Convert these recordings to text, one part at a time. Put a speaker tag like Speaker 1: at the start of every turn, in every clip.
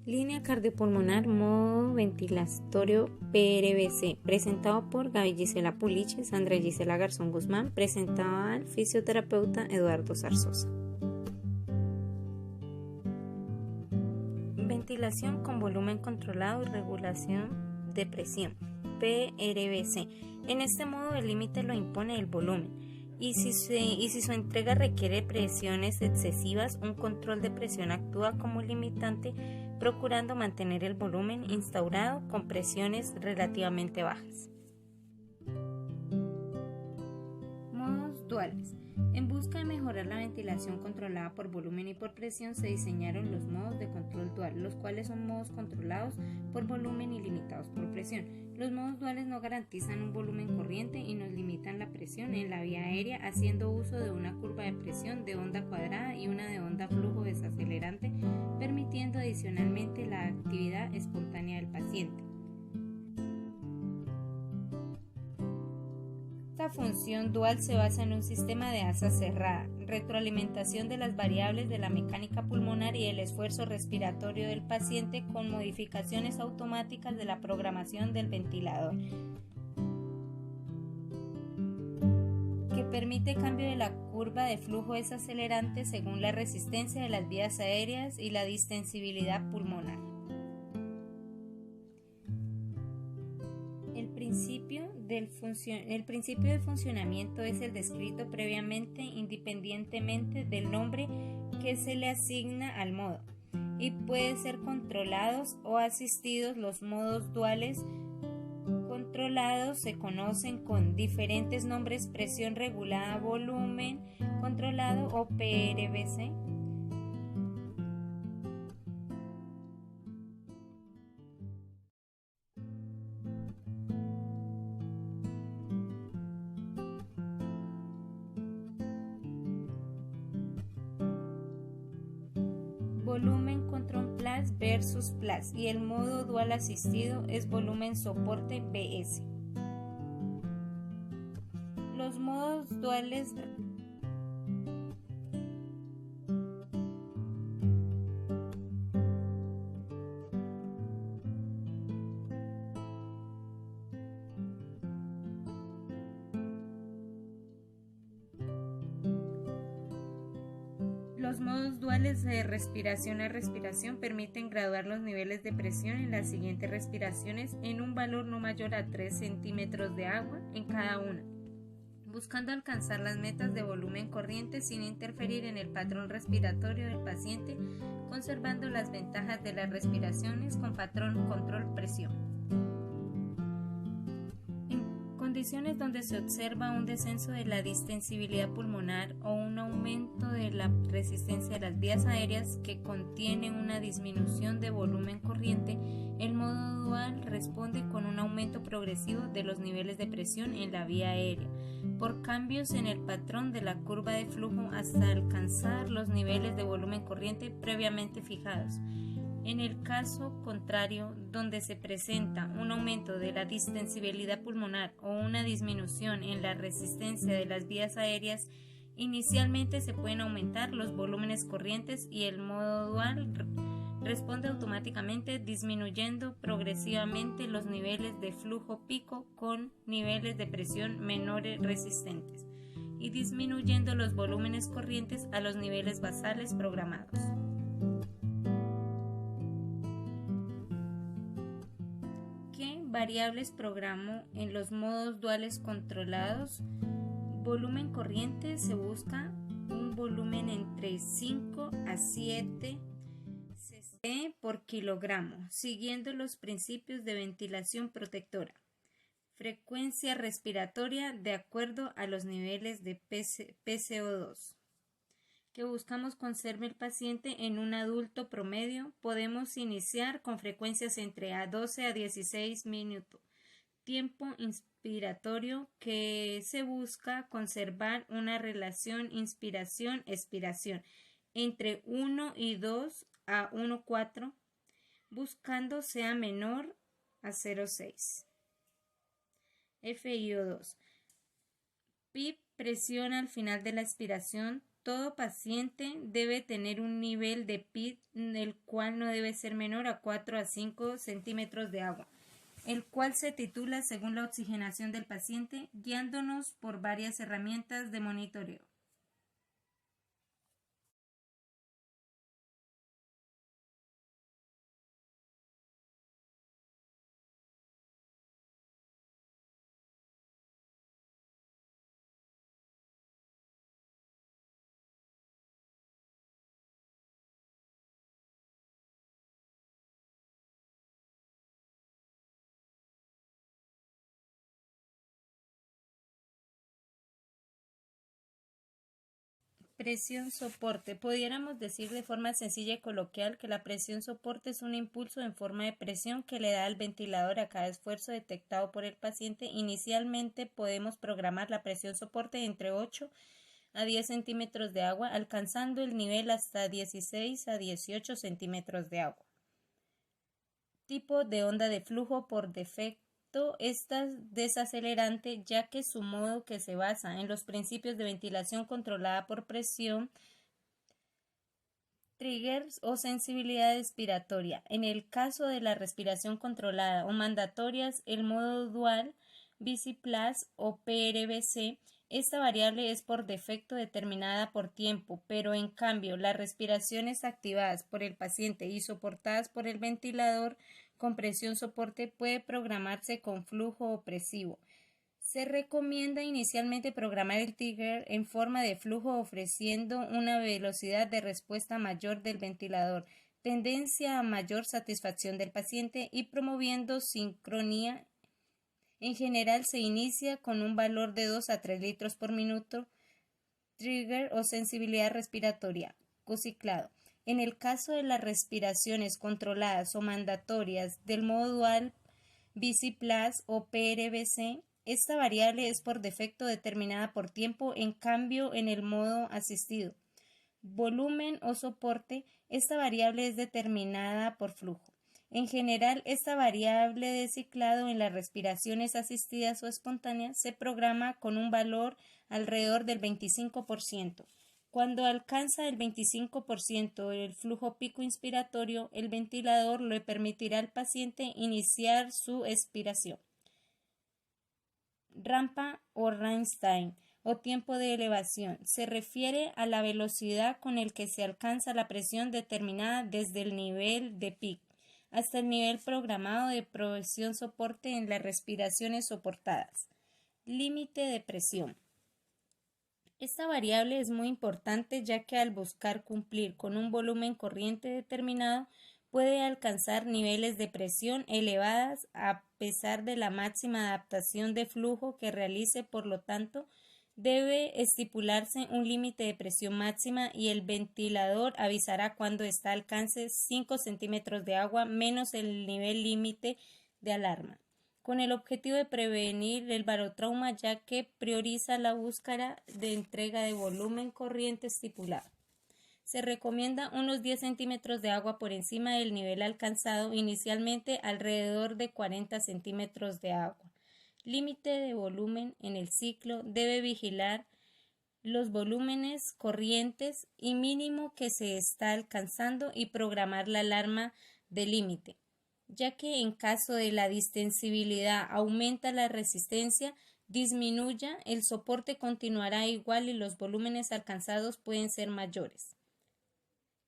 Speaker 1: Línea cardiopulmonar modo ventilatorio PRVC, presentado por Gaby Gisela Puliche, Sandra Gisela Garzón Guzmán, presentado al fisioterapeuta Eduardo Zarzosa. Ventilación con volumen controlado y regulación de presión, PRVC. En este modo el límite lo impone el volumen. Y si su entrega requiere presiones excesivas, un control de presión actúa como limitante, procurando mantener el volumen instaurado con presiones relativamente bajas. Modos duales. En busca de mejorar la ventilación controlada por volumen y por presión, se diseñaron los modos de control dual, los cuales son modos controlados por volumen y limitados por presión. Los modos duales no garantizan un volumen corriente y nos limitan la presión en la vía aérea, haciendo uso de una curva de presión de onda cuadrada y una de onda flujo desacelerante, permitiendo adicionalmente la actividad espontánea del paciente. Esta función dual se basa en un sistema de asa cerrada, retroalimentación de las variables de la mecánica pulmonar y el esfuerzo respiratorio del paciente con modificaciones automáticas de la programación del ventilador, que permite cambio de la curva de flujo desacelerante según la resistencia de las vías aéreas y la distensibilidad pulmonar. El principio de funcionamiento es el descrito previamente independientemente del nombre que se le asigna al modo y puede ser controlados o asistidos. Los modos duales controlados se conocen con diferentes nombres: presión regulada, volumen controlado o PRVC. Volumen control plus versus plus, y el modo dual asistido es volumen soporte BS. Los modos duales de respiración a respiración permiten graduar los niveles de presión en las siguientes respiraciones en un valor no mayor a 3 centímetros de agua en cada una, buscando alcanzar las metas de volumen corriente sin interferir en el patrón respiratorio del paciente, conservando las ventajas de las respiraciones con patrón control presión. Condiciones donde se observa un descenso de la distensibilidad pulmonar o un aumento de la resistencia de las vías aéreas que contienen una disminución de volumen corriente, el modo dual responde con un aumento progresivo de los niveles de presión en la vía aérea por cambios en el patrón de la curva de flujo hasta alcanzar los niveles de volumen corriente previamente fijados. En el caso contrario, donde se presenta un aumento de la distensibilidad pulmonar o una disminución en la resistencia de las vías aéreas, inicialmente se pueden aumentar los volúmenes corrientes y el modo dual responde automáticamente disminuyendo progresivamente los niveles de flujo pico con niveles de presión menores resistentes y disminuyendo los volúmenes corrientes a los niveles basales programados. ¿Qué variables programo en los modos duales controlados? Volumen corriente: se busca un volumen entre 5 a 7 cc por kilogramo, siguiendo los principios de ventilación protectora. Frecuencia respiratoria de acuerdo a los niveles de PCO2 que buscamos conserve el paciente en un adulto promedio. Podemos iniciar con frecuencias entre 12 a 16 minutos. Tiempo inspiratorio, que se busca conservar una relación inspiración-expiración entre 1 y 2 a 1,4, buscando sea menor a 0,6. FiO2. PIP, presión al final de la expiración todo paciente debe tener un nivel de PID el cual no debe ser menor a 4 a 5 centímetros de agua, el cual se titula según la oxigenación del paciente, guiándonos por varias herramientas de monitoreo. Presión soporte. Pudiéramos decir de forma sencilla y coloquial que la presión soporte es un impulso en forma de presión que le da al ventilador a cada esfuerzo detectado por el paciente. Inicialmente podemos programar la presión soporte entre 8 a 10 centímetros de agua, alcanzando el nivel hasta 16 a 18 centímetros de agua. Tipo de onda de flujo por defecto. Esta desacelerante, ya que su modo que se basa en los principios de ventilación controlada por presión, triggers o sensibilidad expiratoria. En el caso de la respiración controlada o mandatorias, el modo dual, BC+ o PRBC, esta variable es por defecto determinada por tiempo, pero en cambio las respiraciones activadas por el paciente y soportadas por el ventilador con presión soporte puede programarse con flujo opresivo. Se recomienda inicialmente programar el trigger en forma de flujo ofreciendo una velocidad de respuesta mayor del ventilador, tendencia a mayor satisfacción del paciente y promoviendo sincronía. En general se inicia con un valor de 2 a 3 litros por minuto, trigger o sensibilidad respiratoria, cociclado. En el caso de las respiraciones controladas o mandatorias del modo dual, BC+ o PRBC, esta variable es por defecto determinada por tiempo, en cambio en el modo asistido, volumen o soporte, esta variable es determinada por flujo. En general, esta variable de ciclado en las respiraciones asistidas o espontáneas se programa con un valor alrededor del 25%. Cuando alcanza el 25% del flujo pico inspiratorio, el ventilador le permitirá al paciente iniciar su expiración. Rampa o Rammstein o tiempo de elevación se refiere a la velocidad con el que se alcanza la presión determinada desde el nivel de PIC hasta el nivel programado de presión soporte en las respiraciones soportadas. Límite de presión. Esta variable es muy importante ya que al buscar cumplir con un volumen corriente determinado puede alcanzar niveles de presión elevadas a pesar de la máxima adaptación de flujo que realice, por lo tanto, debe estipularse un límite de presión máxima y el ventilador avisará cuando está al alcance 5 centímetros de agua menos el nivel límite de alarma, con el objetivo de prevenir el barotrauma ya que prioriza la búsqueda de entrega de volumen corriente estipulado. Se recomienda unos 10 centímetros de agua por encima del nivel alcanzado, inicialmente alrededor de 40 centímetros de agua. Límite de volumen en el ciclo debe vigilar los volúmenes corrientes y mínimo que se está alcanzando y programar la alarma de límite, ya que en caso de la distensibilidad aumenta la resistencia, disminuya, el soporte continuará igual y los volúmenes alcanzados pueden ser mayores.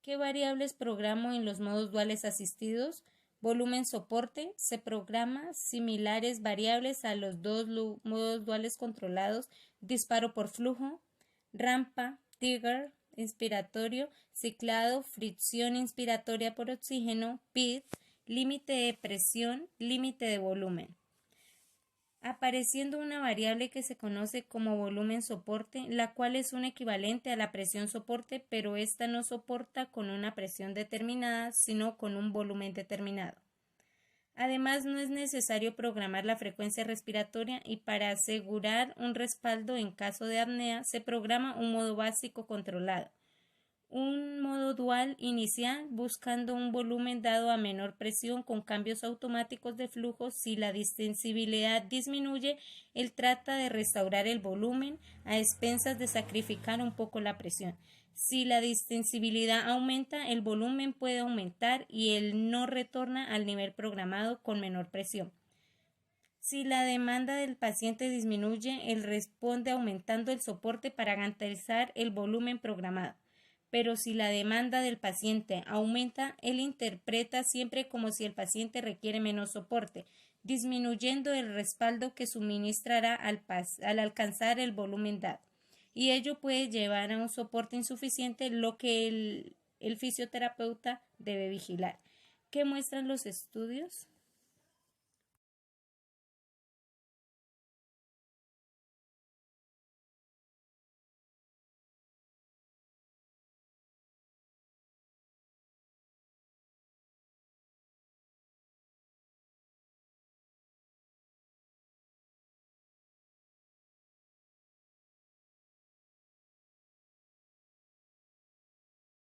Speaker 1: ¿Qué variables programo en los modos duales asistidos? Volumen soporte se programa similares variables a los dos modos duales controlados, disparo por flujo, rampa, trigger, inspiratorio, ciclado, fricción inspiratoria por oxígeno, PID, límite de presión, límite de volumen. Apareciendo una variable que se conoce como volumen soporte, la cual es un equivalente a la presión soporte, pero esta no soporta con una presión determinada, sino con un volumen determinado. Además, no es necesario programar la frecuencia respiratoria y para asegurar un respaldo en caso de apnea, se programa un modo básico controlado, Un modo dual inicial buscando un volumen dado a menor presión con cambios automáticos de flujo. Si la distensibilidad disminuye, él trata de restaurar el volumen a expensas de sacrificar un poco la presión. Si la distensibilidad aumenta, el volumen puede aumentar y él no retorna al nivel programado con menor presión. Si la demanda del paciente disminuye, él responde aumentando el soporte para garantizar el volumen programado. Pero si la demanda del paciente aumenta, él interpreta siempre como si el paciente requiere menos soporte, disminuyendo el respaldo que suministrará al alcanzar el volumen dado. Y ello puede llevar a un soporte insuficiente, lo que el fisioterapeuta debe vigilar. ¿Qué muestran los estudios?